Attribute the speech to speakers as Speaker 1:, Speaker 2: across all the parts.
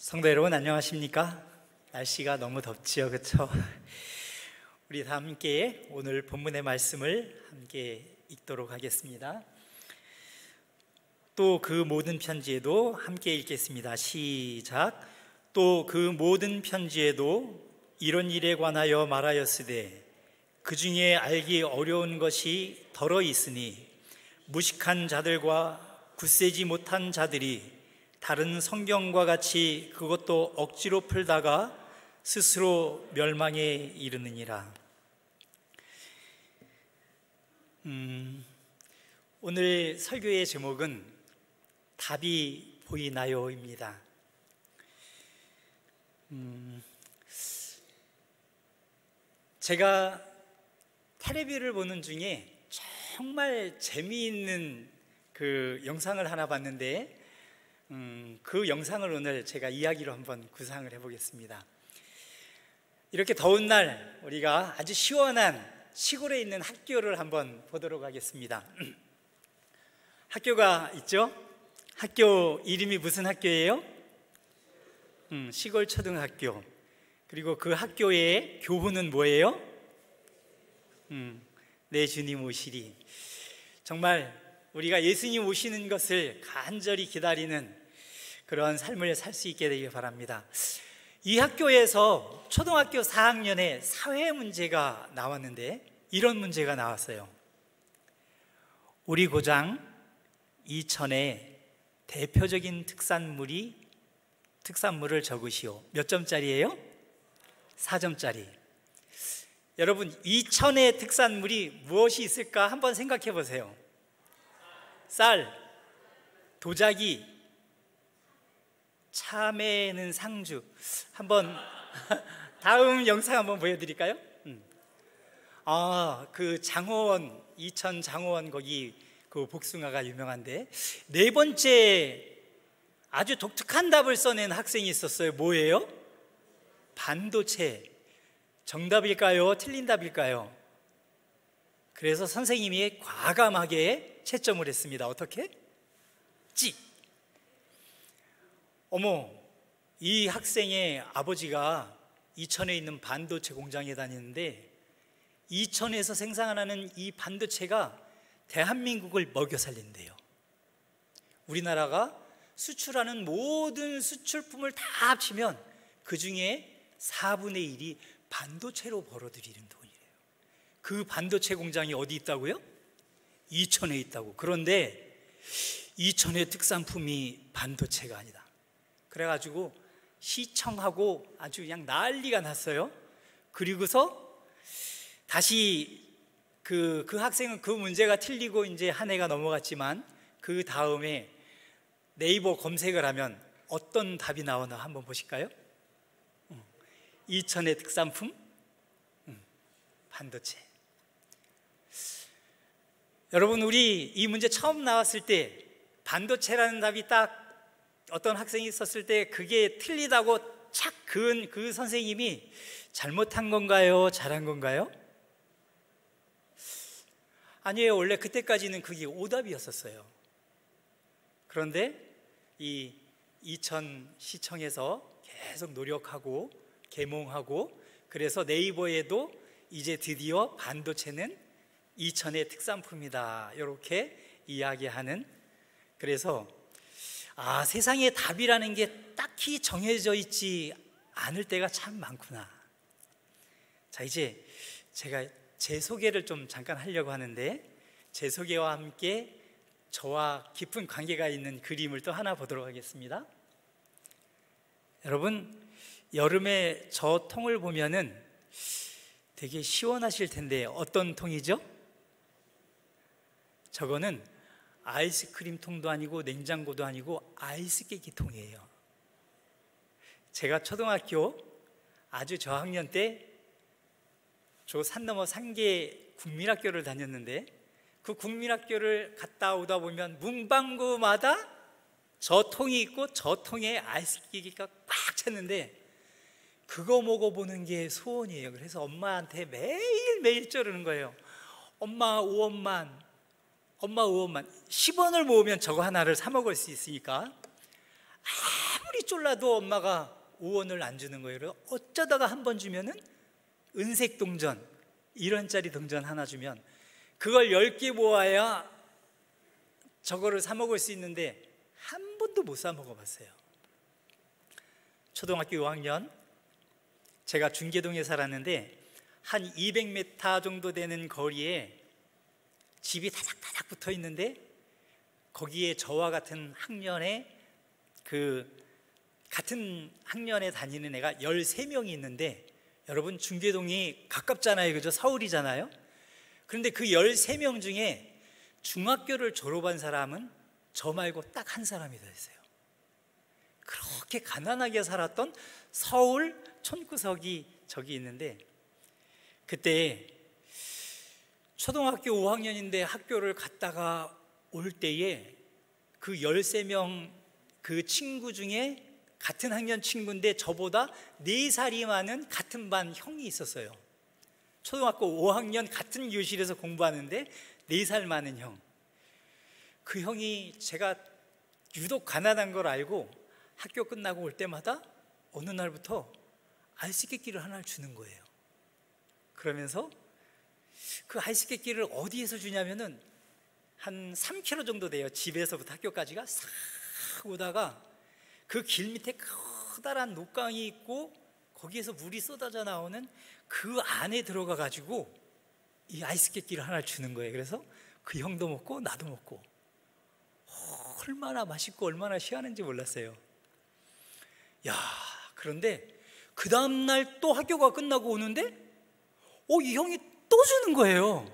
Speaker 1: 성도 여러분 안녕하십니까? 날씨가 너무 덥지요, 그렇죠? 우리 다 함께 오늘 본문의 말씀을 함께 읽도록 하겠습니다. 또 그 모든 편지에도 함께 읽겠습니다. 시작. 또 그 모든 편지에도 이런 일에 관하여 말하였으되 그 중에 알기 어려운 것이 더러 있으니 무식한 자들과 굳세지 못한 자들이 다른 성경과 같이 그것도 억지로 풀다가 스스로 멸망에 이르느니라. 오늘 설교의 제목은 답이 보이나요입니다. 제가 텔레비를 보는 중에 정말 재미있는 그 영상을 하나 봤는데 그 영상을 오늘 제가 이야기로 한번 구상을 해보겠습니다. 이렇게 더운 날 우리가 아주 시원한 시골에 있는 학교를 한번 보도록 하겠습니다. 학교가 있죠? 학교 이름이 무슨 학교예요? 시골 초등학교. 그리고 그 학교의 교훈은 뭐예요? 내 주님 오시리. 정말 우리가 예수님 오시는 것을 간절히 기다리는 그런 삶을 살 수 있게 되길 바랍니다. 이 학교에서 초등학교 4학년에 사회 문제가 나왔는데 이런 문제가 나왔어요. 우리 고장 이천의 대표적인 특산물을 적으시오. 몇 점짜리예요? 4점짜리. 여러분, 이천의 특산물이 무엇이 있을까 한번 생각해 보세요. 쌀, 도자기, 참외는 상주. 한번 다음 영상 한번 보여드릴까요? 그 장호원, 이천 장호원 거기 그 복숭아가 유명한데 네 번째 아주 독특한 답을 써낸 학생이 있었어요. 뭐예요? 반도체. 정답일까요? 틀린 답일까요? 그래서 선생님이 과감하게 채점을 했습니다. 어떻게? 찍! 어머, 이 학생의 아버지가 이천에 있는 반도체 공장에 다니는데 이천에서 생산하는 이 반도체가 대한민국을 먹여 살린대요. 우리나라가 수출하는 모든 수출품을 다 합치면 그 중에 4분의 1이 반도체로 벌어들이는 돈이래요. 그 반도체 공장이 어디 있다고요? 이천에 있다고. 그런데 이천의 특산품이 반도체가 아니다. 그래가지고 시청하고 아주 그냥 난리가 났어요. 그리고서 다시 그 학생은 그 문제가 틀리고 이제 한 해가 넘어갔지만 그 다음에 네이버 검색을 하면 어떤 답이 나오나 한번 보실까요? 이천의 특산품? 반도체. 여러분, 우리 이 문제 처음 나왔을 때 반도체라는 답이 딱 어떤 학생이 있었을 때 그게 틀리다고 착 그은 그 선생님이 잘못한 건가요? 잘한 건가요? 아니에요. 원래 그때까지는 그게 오답이었었어요. 그런데 이 이천시청에서 계속 노력하고 계몽하고 그래서 네이버에도 이제 드디어 반도체는 이천의 특산품이다 이렇게 이야기하는. 그래서 세상에 답이라는 게 딱히 정해져 있지 않을 때가 참 많구나. 자, 이제 제가 제 소개를 좀 잠깐 하려고 하는데 제 소개와 함께 저와 깊은 관계가 있는 그림을 또 하나 보도록 하겠습니다. 여러분, 여름에 저 통을 보면은 되게 시원하실 텐데 어떤 통이죠? 저거는 아이스크림 통도 아니고 냉장고도 아니고 아이스 깨기 통이에요. 제가 초등학교 아주 저학년 때 저 산 너머 산계 국민학교를 다녔는데 그 국민학교를 갔다 오다 보면 문방구마다 저 통이 있고 저 통에 아이스 깨기가 꽉 찼는데 그거 먹어보는 게 소원이에요. 그래서 엄마한테 매일매일 쩌르는 거예요. 엄마 5원만 10원을 모으면 저거 하나를 사 먹을 수 있으니까 아무리 쫄라도 엄마가 5원을 안 주는 거예요. 그래서 어쩌다가 한 번 주면은 은색 동전, 1원짜리 동전 하나 주면 그걸 10개 모아야 저거를 사 먹을 수 있는데 한 번도 못 사 먹어봤어요. 초등학교 5학년, 제가 중계동에 살았는데 한 200m 정도 되는 거리에 집이 다닥다닥 붙어 있는데 거기에 저와 같은 학년에 같은 학년에 다니는 애가 13명이 있는데, 여러분 중계동이 가깝잖아요, 그죠? 서울이잖아요. 그런데 그 13명 중에 중학교를 졸업한 사람은 저 말고 딱 한 사람이 더 있어요. 그렇게 가난하게 살았던 서울 촌구석이 저기 있는데, 그때 초등학교 5학년인데 학교를 갔다가 올 때에 그 13명 그 친구 중에 같은 학년 친구인데 저보다 4살이 많은 같은 반 형이 있었어요. 초등학교 5학년 같은 교실에서 공부하는데 4살 많은 형. 그 형이 제가 유독 가난한 걸 알고 학교 끝나고 올 때마다 어느 날부터 아이스케이크를 하나를 주는 거예요. 그러면서 그 아이스케이크를 어디에서 주냐면은 한 3km 정도 돼요. 집에서부터 학교까지가 싹 오다가 그 길 밑에 커다란 녹강이 있고 거기에서 물이 쏟아져 나오는 그 안에 들어가 가지고 이 아이스케이크를 하나 주는 거예요. 그래서 그 형도 먹고 나도 먹고 얼마나 맛있고 얼마나 시원한지 몰랐어요. 야, 그런데 그 다음날 또 학교가 끝나고 오는데 이 형이 또 주는 거예요.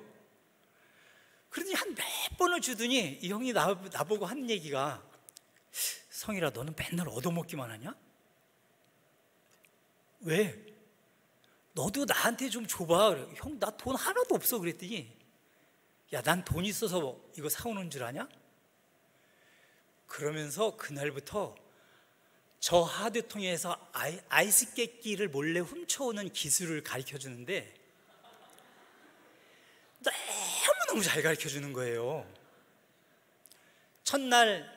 Speaker 1: 그러더니 한 몇 번을 주더니 이 형이 나보고 하는 얘기가, 성일아, 너는 맨날 얻어먹기만 하냐? 왜? 너도 나한테 좀 줘봐. 형, 나 돈 하나도 없어. 그랬더니, 야, 난 돈 있어서 이거 사오는 줄 아냐? 그러면서 그날부터 저 하드통에서 아이스깨끼를 몰래 훔쳐오는 기술을 가르쳐 주는데 너무너무 잘 가르쳐 주는 거예요. 첫날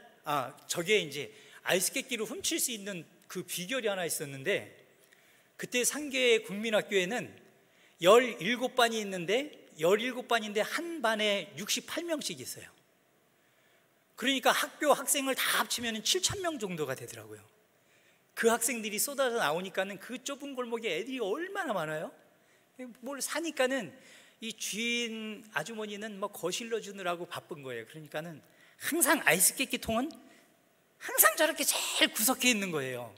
Speaker 1: 저게 이제 아이스깨끼를 훔칠 수 있는 그 비결이 하나 있었는데, 그때 상계 국민학교에는 17반이 있는데 17반인데 한 반에 68명씩 있어요. 그러니까 학교 학생을 다 합치면 7,000명 정도가 되더라고요. 그 학생들이 쏟아져 나오니까는 그 좁은 골목에 애들이 얼마나 많아요. 뭘 사니까는 이 주인 아주머니는 뭐 거실로 주느라고 바쁜 거예요. 그러니까는 항상 아이스깨끼 통은 항상 저렇게 제일 구석에 있는 거예요.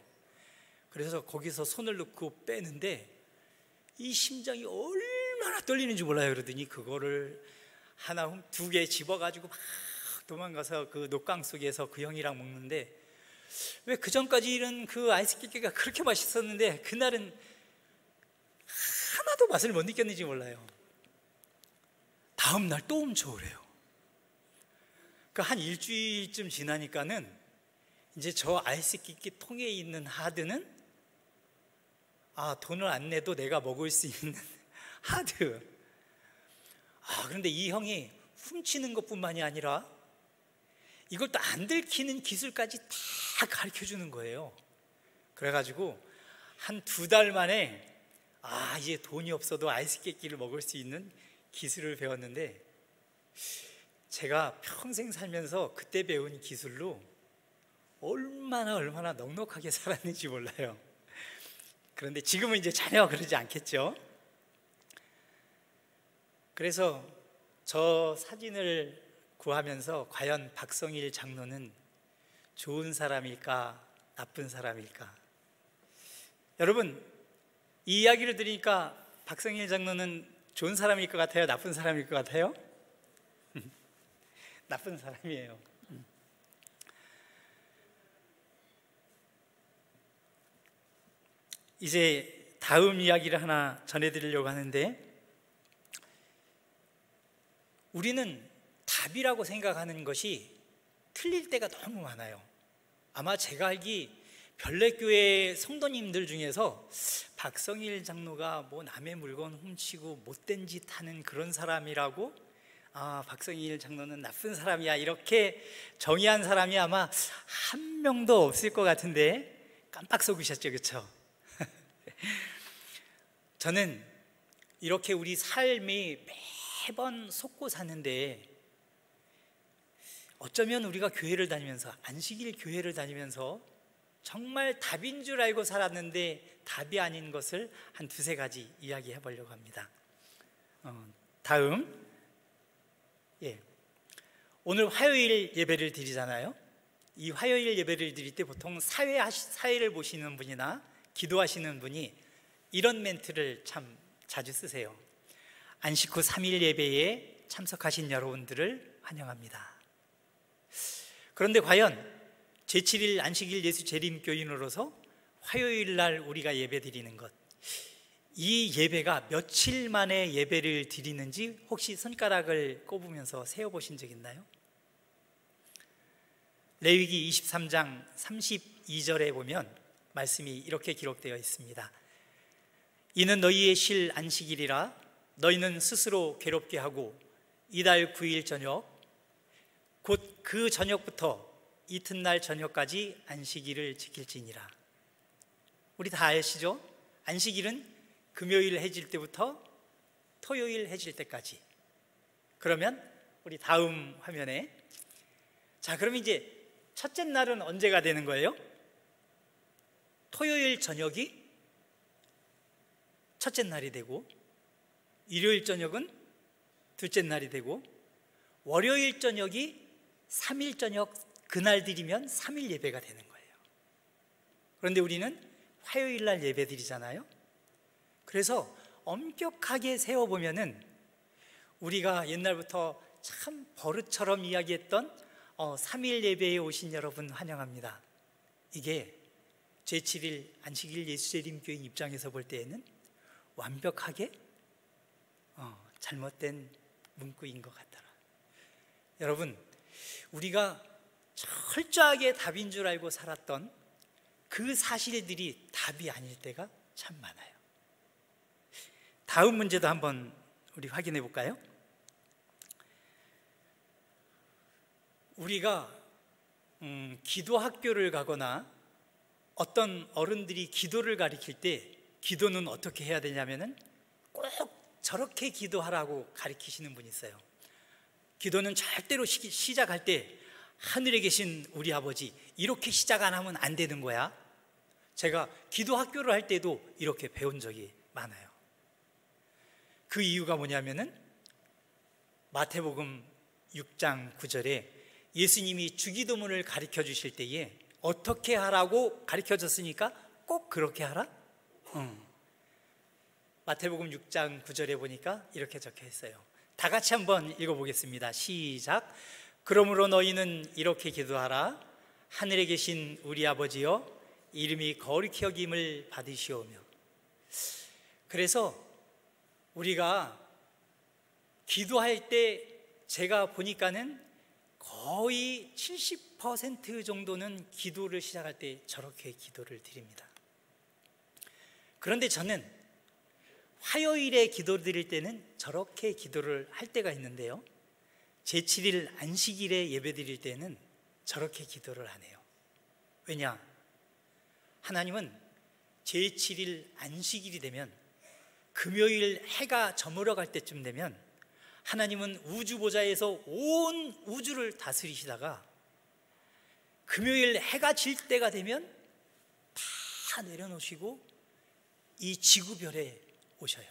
Speaker 1: 그래서 거기서 손을 넣고 빼는데 이 심장이 얼마나 떨리는지 몰라요. 그러더니 그거를 하나 2개 집어가지고 막 도망가서 그 녹강 속에서 그 형이랑 먹는데, 왜 그전까지는 그 아이스깨끼가 그렇게 맛있었는데 그날은 하나도 맛을 못 느꼈는지 몰라요. 다음 날 또 훔쳐오래요. 한 일주일쯤 지나니까는 이제 저 아이스깨끼 통에 있는 하드는 돈을 안 내도 내가 먹을 수 있는 하드. 그런데 이 형이 훔치는 것뿐만이 아니라 이걸 또 안 들키는 기술까지 다 가르쳐 주는 거예요. 그래가지고 한 2달 만에 이제 돈이 없어도 아이스깨끼를 먹을 수 있는 기술을 배웠는데, 제가 평생 살면서 그때 배운 기술로 얼마나 넉넉하게 살았는지 몰라요. 그런데 지금은 이제 전혀 그러지 않겠죠. 그래서 저 사진을 구하면서 과연 박성일 장로는 좋은 사람일까 나쁜 사람일까? 여러분, 이 이야기를 들으니까 박성일 장로는 좋은 사람일 것 같아요? 나쁜 사람일 것 같아요? 나쁜 사람이에요. 이제 다음 이야기를 하나 전해드리려고 하는데, 우리는 답이라고 생각하는 것이 틀릴 때가 너무 많아요. 아마 제가 알기 별내교회 성도님들 중에서 박성일 장로가 뭐 남의 물건 훔치고 못된 짓 하는 그런 사람이라고, 박성일 장로는 나쁜 사람이야, 이렇게 정의한 사람이 아마 한 명도 없을 것 같은데, 깜빡 속으셨죠, 그렇죠? 저는 이렇게 우리 삶이 매번 속고 사는데 어쩌면 우리가 교회를 다니면서, 안식일 교회를 다니면서 정말 답인 줄 알고 살았는데 답이 아닌 것을 한 두세 가지 이야기해 보려고 합니다. 다음, 오늘 화요일 예배를 드리잖아요. 이 화요일 예배를 드릴 때 보통 사회를 보시는 분이나 기도하시는 분이 이런 멘트를 참 자주 쓰세요. 안식 후 3일 예배에 참석하신 여러분들을 환영합니다. 그런데 과연 제7일 안식일 예수 재림교인으로서 화요일 날 우리가 예배 드리는 것, 이 예배가 며칠 만에 예배를 드리는지 혹시 손가락을 꼽으면서 세어보신 적 있나요? 레위기 23장 32절에 보면 말씀이 이렇게 기록되어 있습니다. 이는 너희의 실 안식일이라 너희는 스스로 괴롭게 하고 이달 9일 저녁 곧 그 저녁부터 이튿날 저녁까지 안식일을 지킬지니라. 우리 다 아시죠? 안식일은 금요일 해질 때부터 토요일 해질 때까지. 그러면 우리 다음 화면에, 자, 그럼 이제 첫째 날은 언제가 되는 거예요? 토요일 저녁이 첫째 날이 되고, 일요일 저녁은 둘째 날이 되고, 월요일 저녁이 3일 저녁 그날 드리면 3일 예배가 되는 거예요. 그런데 우리는 화요일 날 예배 드리잖아요. 그래서 엄격하게 세워보면은 우리가 옛날부터 참 버릇처럼 이야기했던 3일 예배에 오신 여러분 환영합니다. 이게 제7일 안식일 예수재림교인 입장에서 볼 때에는 완벽하게 잘못된 문구인 것 같더라. 여러분, 우리가 철저하게 답인 줄 알고 살았던 그 사실들이 답이 아닐 때가 참 많아요. 다음 문제도 한번 우리 확인해 볼까요? 우리가 기도 학교를 가거나 어떤 어른들이 기도를 가르칠 때 기도는 어떻게 해야 되냐면은 꼭 저렇게 기도하라고 가르치시는 분이 있어요. 기도는 절대로 시작할 때 하늘에 계신 우리 아버지 이렇게 시작 안 하면 안 되는 거야. 제가 기도 학교를 할 때도 이렇게 배운 적이 많아요. 그 이유가 뭐냐면은 마태복음 6장 9절에 예수님이 주기도문을 가르쳐 주실 때에 어떻게 하라고 가르쳐 줬으니까 꼭 그렇게 하라? 마태복음 6장 9절에 보니까 이렇게 적혀 있어요. 다 같이 한번 읽어보겠습니다. 시작. 그러므로 너희는 이렇게 기도하라. 하늘에 계신 우리 아버지여, 이름이 거룩히 여김을 받으시오며. 그래서 우리가 기도할 때 제가 보니까는 거의 70% 정도는 기도를 시작할 때 저렇게 기도를 드립니다. 그런데 저는 화요일에 기도 드릴 때는 저렇게 기도를 할 때가 있는데요, 제7일 안식일에 예배 드릴 때는 저렇게 기도를 안 해요. 왜냐? 하나님은 제7일 안식일이 되면, 금요일 해가 저물어 갈 때쯤 되면 하나님은 우주보좌에서 온 우주를 다스리시다가 금요일 해가 질 때가 되면 다 내려놓으시고 이 지구별에 오셔요.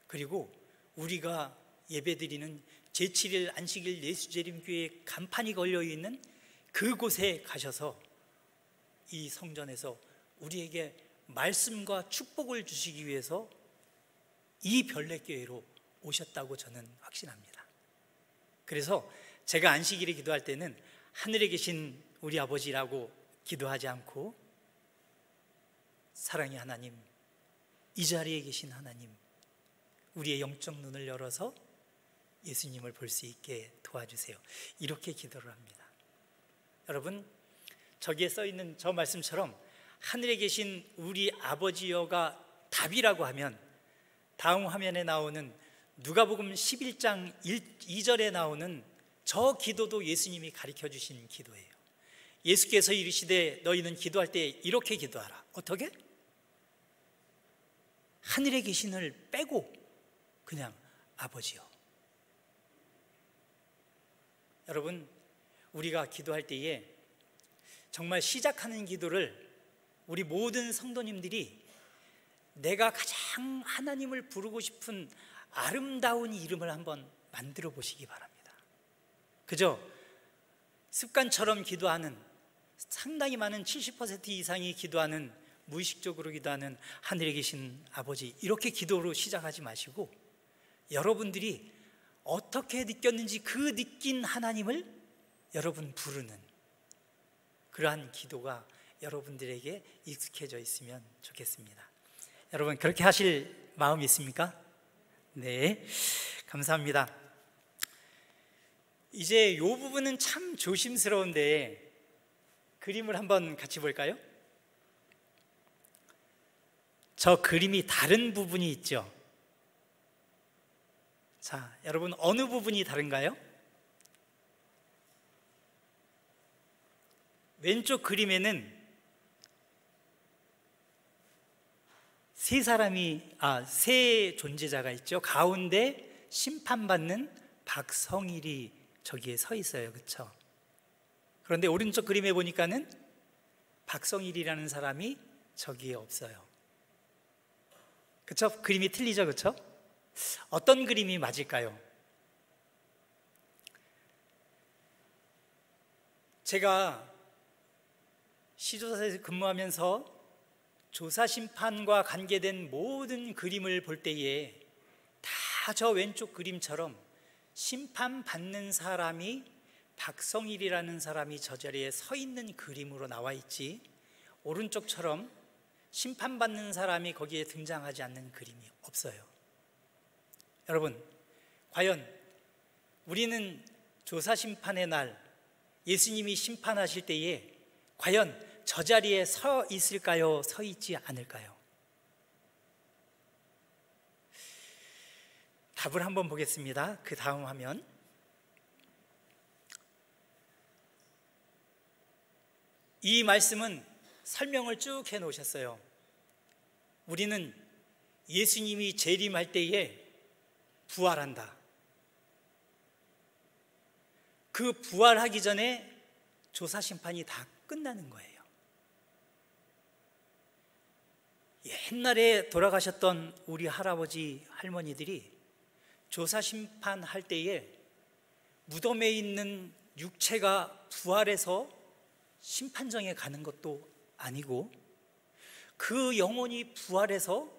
Speaker 1: 그리고 우리가 예배드리는 제7일 안식일 예수재림교회 간판이 걸려있는 그곳에 가셔서 이 성전에서 우리에게 말씀과 축복을 주시기 위해서 이 별내교회로 오셨다고 저는 확신합니다. 그래서 제가 안식일에 기도할 때는 하늘에 계신 우리 아버지라고 기도하지 않고 사랑의 하나님, 이 자리에 계신 하나님, 우리의 영적 눈을 열어서 예수님을 볼 수 있게 도와주세요. 이렇게 기도를 합니다. 여러분, 저기에 써 있는 저 말씀처럼 하늘에 계신 우리 아버지여가 답이라고 하면 다음 화면에 나오는 누가복음 11장 2절에 나오는 저 기도도 예수님이 가르쳐 주신 기도예요. 예수께서 이르시되 너희는 기도할 때 이렇게 기도하라. 어떻게? 하늘에 계신을 빼고 그냥 아버지요. 여러분, 우리가 기도할 때에 정말 시작하는 기도를 우리 모든 성도님들이 내가 가장 하나님을 부르고 싶은 아름다운 이름을 한번 만들어 보시기 바랍니다. 그저 습관처럼 기도하는, 상당히 많은 70% 이상이 기도하는, 무의식적으로 기도하는 하늘에 계신 아버지, 이렇게 기도로 시작하지 마시고 여러분들이 어떻게 느꼈는지 그 느낀 하나님을 여러분 부르는 그러한 기도가 여러분들에게 익숙해져 있으면 좋겠습니다. 여러분, 그렇게 하실 마음이 있습니까? 네, 감사합니다. 이제 이 부분은 참 조심스러운데 그림을 한번 같이 볼까요? 저 그림이 다른 부분이 있죠. 자, 여러분, 어느 부분이 다른가요? 왼쪽 그림에는 세 존재자가 있죠. 가운데 심판받는 박성일이 저기에 서 있어요. 그렇죠? 그런데 오른쪽 그림에 보니까는 박성일이라는 사람이 저기에 없어요. 그렇죠? 그림이 틀리죠. 그렇죠? 어떤 그림이 맞을까요? 제가 시조사에서 근무하면서 조사심판과 관계된 모든 그림을 볼 때에 다 저 왼쪽 그림처럼 심판받는 사람이 박성일이라는 사람이 저 자리에 서 있는 그림으로 나와 있지, 오른쪽처럼 심판받는 사람이 거기에 등장하지 않는 그림이 없어요. 여러분, 과연 우리는 조사심판의 날 예수님이 심판하실 때에 과연 저 자리에 서 있을까요? 서 있지 않을까요? 답을 한번 보겠습니다. 그 다음 화면. 이 말씀은 설명을 쭉 해놓으셨어요. 우리는 예수님이 재림할 때에 부활한다. 그 부활하기 전에 조사심판이 다 끝나는 거예요. 옛날에 돌아가셨던 우리 할아버지, 할머니들이 조사심판할 때에 무덤에 있는 육체가 부활해서 심판정에 가는 것도 아니고 그 영혼이 부활해서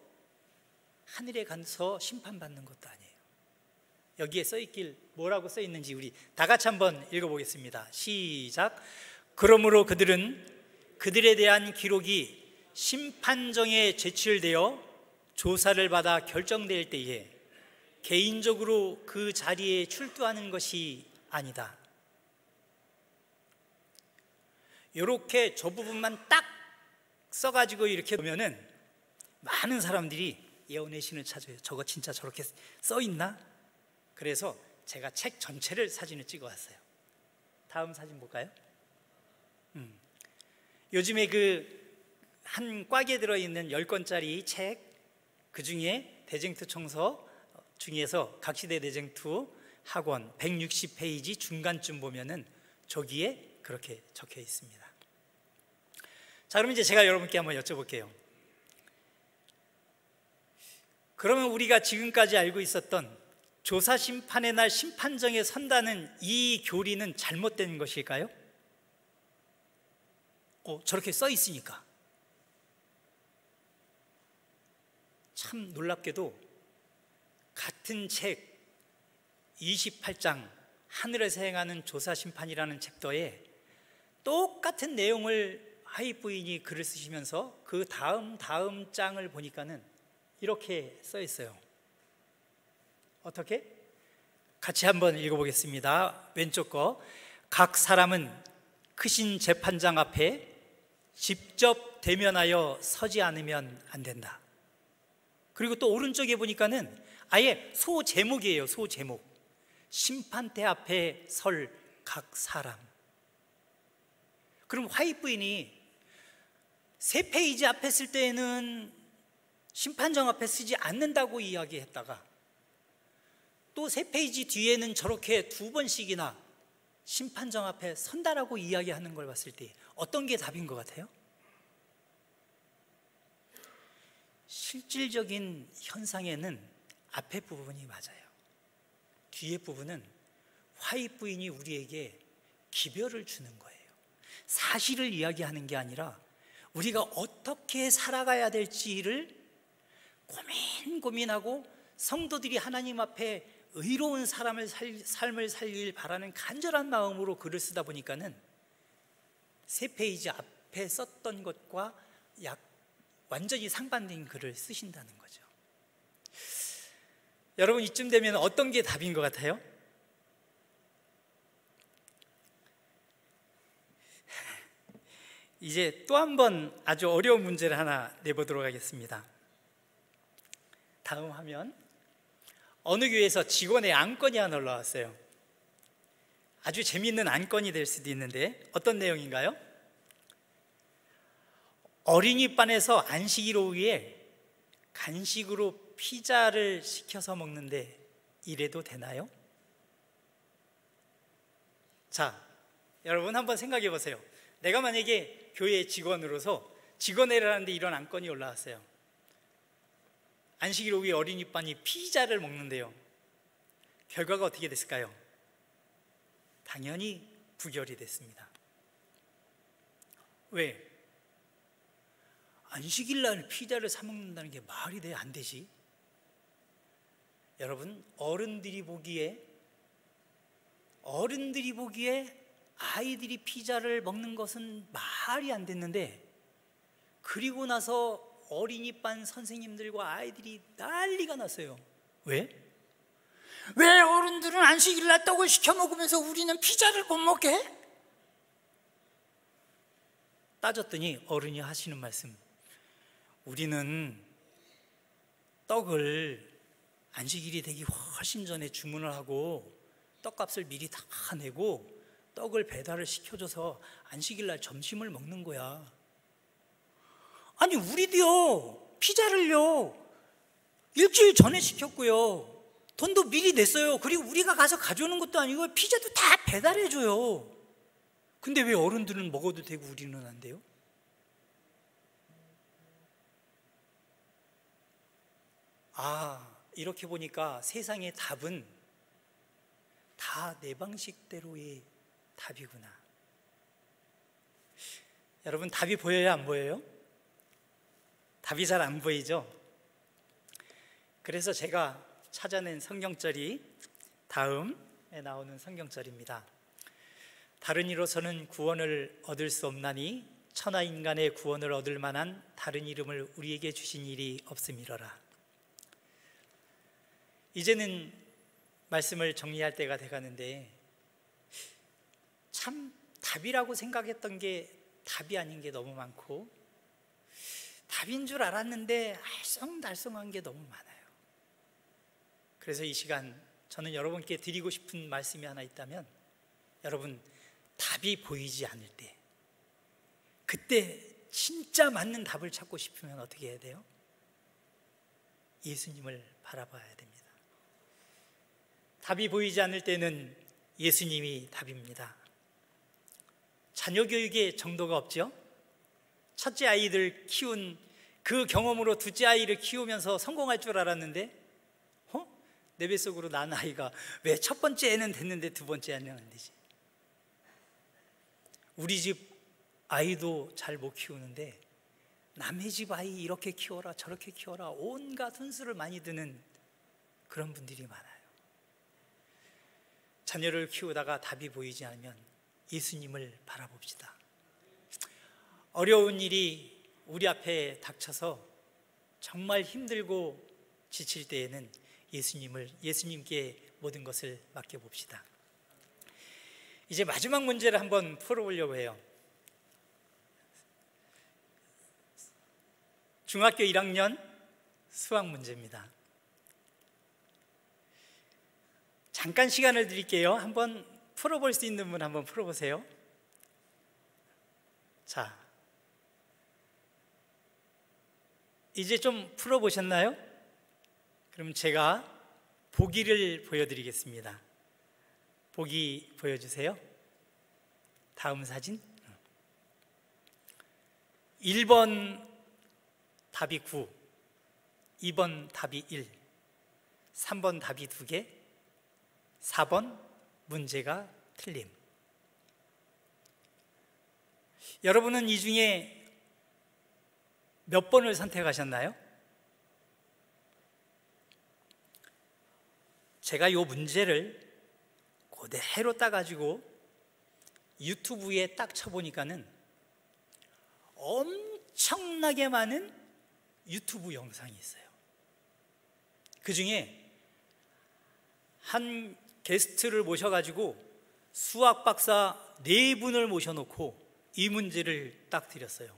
Speaker 1: 하늘에 가서 심판받는 것도 아니에요. 여기에 써있길 뭐라고 써있는지 우리 다 같이 한번 읽어보겠습니다. 시작. 그러므로 그들은 그들에 대한 기록이 심판정에 제출되어 조사를 받아 결정될 때에 개인적으로 그 자리에 출두하는 것이 아니다. 이렇게 저 부분만 딱 써가지고 이렇게 보면은 많은 사람들이 예언의 신을 찾아요. 저거 진짜 저렇게 써있나? 그래서 제가 책 전체를 사진을 찍어 왔어요. 다음 사진 볼까요? 요즘에 그 한 꽉에 들어있는 10권짜리 책, 그 중에 대쟁투 청서 중에서 각시대 대쟁투 학원 160페이지 중간쯤 보면은 저기에 그렇게 적혀 있습니다. 자, 그럼 이제 제가 여러분께 한번 여쭤볼게요. 그러면 우리가 지금까지 알고 있었던 조사심판의 날 심판정에 선다는 이 교리는 잘못된 것일까요? 저렇게 써 있으니까. 참 놀랍게도 같은 책 28장 하늘에서 행하는 조사심판이라는 챕터에 똑같은 내용을 하이 부인이 글을 쓰시면서 그 다음 장을 보니까는 이렇게 써 있어요. 어떻게? 같이 한번 읽어보겠습니다. 왼쪽 거. 각 사람은 크신 재판장 앞에 직접 대면하여 서지 않으면 안 된다. 그리고 또 오른쪽에 보니까는 아예 소제목이에요. 소제목. 심판대 앞에 설 각 사람. 그럼 화입 부인이 세 페이지 앞에 쓸 때에는 심판정 앞에 쓰지 않는다고 이야기했다가 또 세 페이지 뒤에는 저렇게 두 번씩이나 심판정 앞에 선다라고 이야기하는 걸 봤을 때 어떤 게 답인 것 같아요? 실질적인 현상에는 앞에 부분이 맞아요. 뒤에 부분은 화입 부인이 우리에게 기별을 주는 거예요. 사실을 이야기하는 게 아니라 우리가 어떻게 살아가야 될지를 고민하고 성도들이 하나님 앞에 의로운 삶을 살길 바라는 간절한 마음으로 글을 쓰다 보니까는 세 페이지 앞에 썼던 것과 완전히 상반된 글을 쓰신다는 거죠. 여러분, 이쯤 되면 어떤 게 답인 것 같아요? 이제 또 한 번 아주 어려운 문제를 하나 내보도록 하겠습니다. 다음 화면. 어느 교회에서 직원의 안건이 하나 올라왔어요. 아주 재미있는 안건이 될 수도 있는데 어떤 내용인가요? 어린이반에서 안식일 오후에 간식으로 피자를 시켜서 먹는데 이래도 되나요? 자, 여러분 한번 생각해 보세요. 내가 만약에 교회 직원으로서 직원회를 하는데 이런 안건이 올라왔어요. 안식일 오후에 어린이반이 피자를 먹는데요. 결과가 어떻게 됐을까요? 당연히 부결이 됐습니다. 왜? 안식일 날 피자를 사 먹는다는 게 말이 돼? 안 되지? 여러분, 어른들이 보기에 아이들이 피자를 먹는 것은 말이 안 됐는데, 그리고 나서 어린이반 선생님들과 아이들이 난리가 났어요. 왜? 왜 어른들은 안식일날 떡을 시켜 먹으면서 우리는 피자를 못 먹게? 따졌더니 어른이 하시는 말씀, 우리는 떡을 안식일이 되기 훨씬 전에 주문을 하고 떡값을 미리 다 내고 떡을 배달을 시켜줘서 안식일날 점심을 먹는 거야. 아니, 우리도요, 피자를요 일주일 전에 시켰고요, 돈도 미리 냈어요. 그리고 우리가 가서 가져오는 것도 아니고 피자도 다 배달해줘요. 근데 왜 어른들은 먹어도 되고 우리는 안 돼요? 이렇게 보니까 세상의 답은 다 내 방식대로의 답이구나. 여러분, 답이 보여요, 안 보여요? 답이 잘 안 보이죠? 그래서 제가 찾아낸 성경절이 다음에 나오는 성경절입니다. 다른 이로서는 구원을 얻을 수 없나니 천하 인간의 구원을 얻을 만한 다른 이름을 우리에게 주신 일이 없음이로라. 이제는 말씀을 정리할 때가 돼가는데, 참 답이라고 생각했던 게 답이 아닌 게 너무 많고, 답인 줄 알았는데 알쏭달쏭한 게 너무 많아요. 그래서 이 시간 저는 여러분께 드리고 싶은 말씀이 하나 있다면, 여러분, 답이 보이지 않을 때, 그때 진짜 맞는 답을 찾고 싶으면 어떻게 해야 돼요? 예수님을 바라봐야 됩니다. 답이 보이지 않을 때는 예수님이 답입니다. 자녀 교육에 정도가 없죠? 첫째 아이들 키운 그 경험으로 둘째 아이를 키우면서 성공할 줄 알았는데, 내 뱃속으로 난 아이가 왜 첫 번째 애는 됐는데 두 번째 애는 안 되지? 우리 집 아이도 잘 못 키우는데 남의 집 아이 이렇게 키워라 저렇게 키워라 온갖 훈수를 많이 드는 그런 분들이 많아요. 자녀를 키우다가 답이 보이지 않으면 예수님을 바라봅시다. 어려운 일이 우리 앞에 닥쳐서 정말 힘들고 지칠 때에는 예수님께 모든 것을 맡겨봅시다. 이제 마지막 문제를 한번 풀어보려고 해요. 중학교 1학년 수학 문제입니다. 잠깐 시간을 드릴게요. 한번 풀어볼 수 있는 분 한번 풀어보세요. 자, 이제 좀 풀어보셨나요? 그럼 제가 보기를 보여드리겠습니다. 보기 보여주세요. 다음 사진. 1번 답이 9, 2번 답이 1, 3번 답이 2개, 4번 문제가 틀림. 여러분은 이 중에 몇 번을 선택하셨나요? 제가 이 문제를 그대로 따가지고 유튜브에 딱 쳐보니까는 엄청나게 많은 유튜브 영상이 있어요. 그 중에 한 게스트를 모셔가지고 수학 박사 4분을 모셔놓고 이 문제를 딱 드렸어요.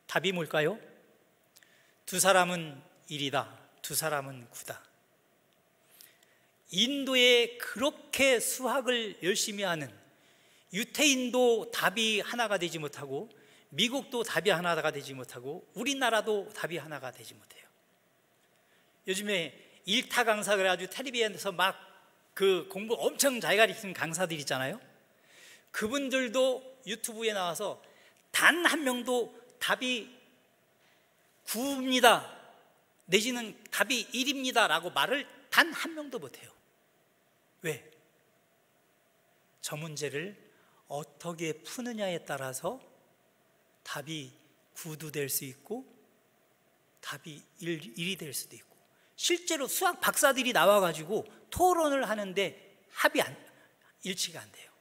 Speaker 1: 답이 뭘까요? 두 사람은 1이다, 두 사람은 9다. 인도에 그렇게 수학을 열심히 하는 유태인도 답이 하나가 되지 못하고, 미국도 답이 하나가 되지 못하고, 우리나라도 답이 하나가 되지 못해요. 요즘에 일타 강사 그래가지고 텔레비전에서 막 그 공부 엄청 잘 가르치는 강사들 있잖아요. 그분들도 유튜브에 나와서 단 한 명도 답이 9입니다 내지는 답이 1입니다 라고 말을 단 한 명도 못해요. 왜? 저 문제를 어떻게 푸느냐에 따라서 답이 9도 될 수 있고 답이 1이 될 수도 있고, 실제로 수학 박사들이 나와가지고 토론을 하는데 일치가 안 돼요.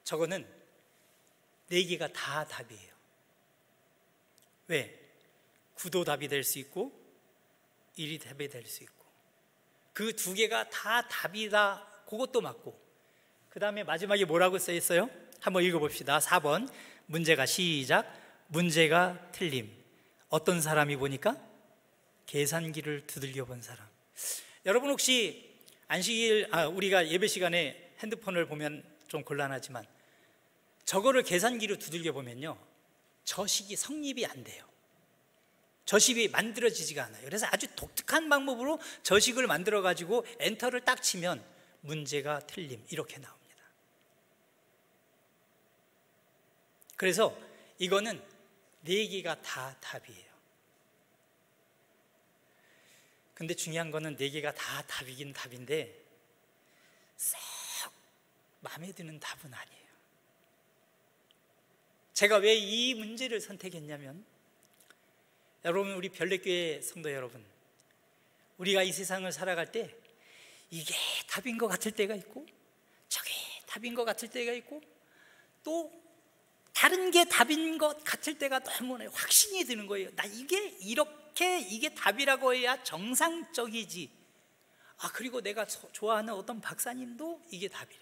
Speaker 1: 저거는 4개가 다 답이에요. 왜? 9도 답이 될 수 있고 1이 답이 될 수 있고, 그 2개가 다 답이다, 그것도 맞고, 그 다음에 마지막에 뭐라고 써 있어요? 한번 읽어봅시다. 4번 문제가 시작. 문제가 틀림. 어떤 사람이 보니까? 계산기를 두들겨 본 사람. 여러분 혹시 우리가 예배 시간에 핸드폰을 보면 좀 곤란하지만 저거를 계산기로 두들겨 보면요, 저식이 성립이 안 돼요. 저식이 만들어지지가 않아요. 그래서 아주 독특한 방법으로 저식을 만들어 가지고 엔터를 딱 치면 문제가 틀림 이렇게 나옵니다. 그래서 이거는 4개가 다 답이에요. 근데 중요한 거는 4개가 다 답이긴 답인데 썩 마음에 드는 답은 아니에요. 제가 왜 이 문제를 선택했냐면, 여러분, 우리 별내교회 성도 여러분, 우리가 이 세상을 살아갈 때 이게 답인 것 같을 때가 있고 저게 답인 것 같을 때가 있고 또 다른 게 답인 것 같을 때가 너무 확신이 드는 거예요. 나 이게 답이라고 해야 정상적이지. 그리고 내가 좋아하는 어떤 박사님도 이게 답이래.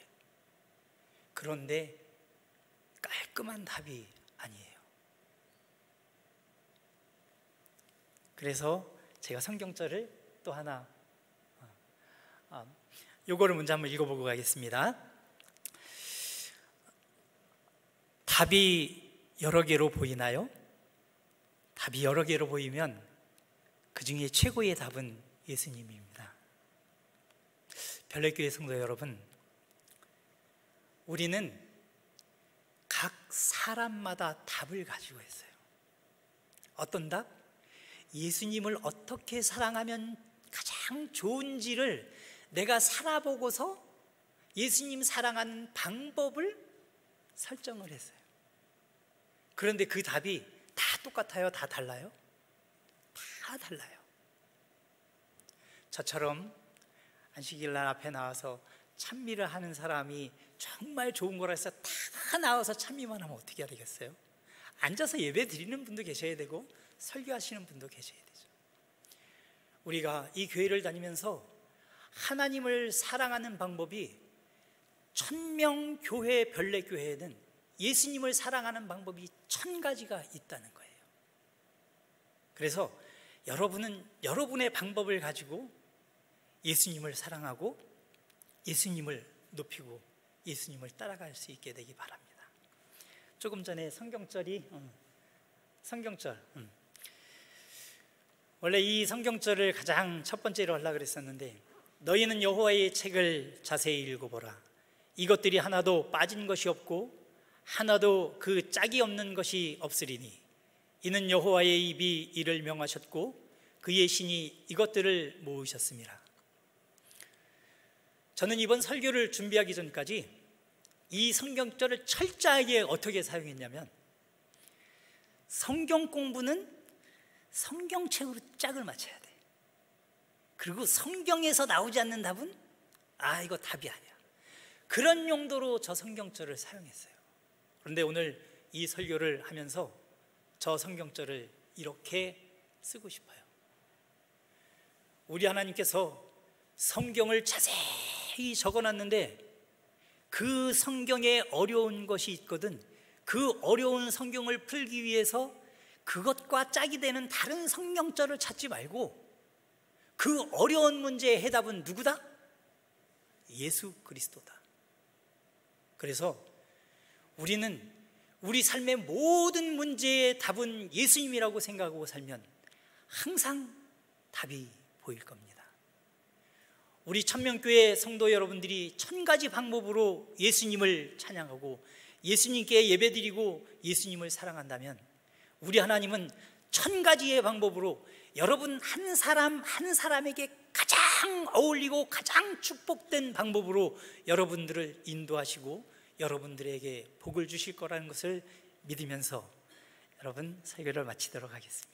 Speaker 1: 그런데 깔끔한 답이 아니에요. 그래서 제가 성경절을 또 하나 요거를 먼저 한번 읽어보고 가겠습니다. 답이 여러 개로 보이나요? 답이 여러 개로 보이면 그 중에 최고의 답은 예수님입니다. 별내교회 성도 여러분, 우리는 각 사람마다 답을 가지고 있어요. 어떤 답? 예수님을 어떻게 사랑하면 가장 좋은지를 내가 살아보고서 예수님 사랑하는 방법을 설정을 했어요. 그런데 그 답이 다 똑같아요? 다 달라요? 다 달라요. 저처럼 안식일날 앞에 나와서 찬미를 하는 사람이 정말 좋은 거라 해서 다 나와서 찬미만 하면 어떻게 해야 되겠어요? 앉아서 예배 드리는 분도 계셔야 되고 설교하시는 분도 계셔야 되죠. 우리가 이 교회를 다니면서 하나님을 사랑하는 방법이, 천명교회 별내교회에는 예수님을 사랑하는 방법이 1000가지가 있다는 거예요. 그래서 여러분은 여러분의 방법을 가지고 예수님을 사랑하고 예수님을 높이고 예수님을 따라갈 수 있게 되기 바랍니다. 조금 전에 성경절 원래 이 성경절을 가장 첫 번째로 하려고 그랬었는데, 너희는 여호와의 책을 자세히 읽어보라. 이것들이 하나도 빠진 것이 없고 하나도 그 짝이 없는 것이 없으리니 이는 여호와의 입이 이를 명하셨고 그의 신이 이것들을 모으셨습니다. 저는 이번 설교를 준비하기 전까지 이 성경절을 철저하게 어떻게 사용했냐면, 성경 공부는 성경책으로 짝을 맞춰야 돼. 그리고 성경에서 나오지 않는 답은 이거 답이 아니야. 그런 용도로 저 성경절을 사용했어요. 그런데 오늘 이 설교를 하면서 저 성경절을 이렇게 쓰고 싶어요. 우리 하나님께서 성경을 자세히 적어놨는데 그 성경에 어려운 것이 있거든. 그 어려운 성경을 풀기 위해서 그것과 짝이 되는 다른 성경절을 찾지 말고 그 어려운 문제의 해답은 누구다? 예수 그리스도다. 그래서 우리는 우리 삶의 모든 문제의 답은 예수님이라고 생각하고 살면 항상 답이 보일 겁니다. 우리 천명교회 성도 여러분들이 1000가지 방법으로 예수님을 찬양하고 예수님께 예배드리고 예수님을 사랑한다면, 우리 하나님은 1000가지의 방법으로 여러분 한 사람 한 사람에게 가장 어울리고 가장 축복된 방법으로 여러분들을 인도하시고 여러분들에게 복을 주실 거라는 것을 믿으면서 여러분 설교를 마치도록 하겠습니다.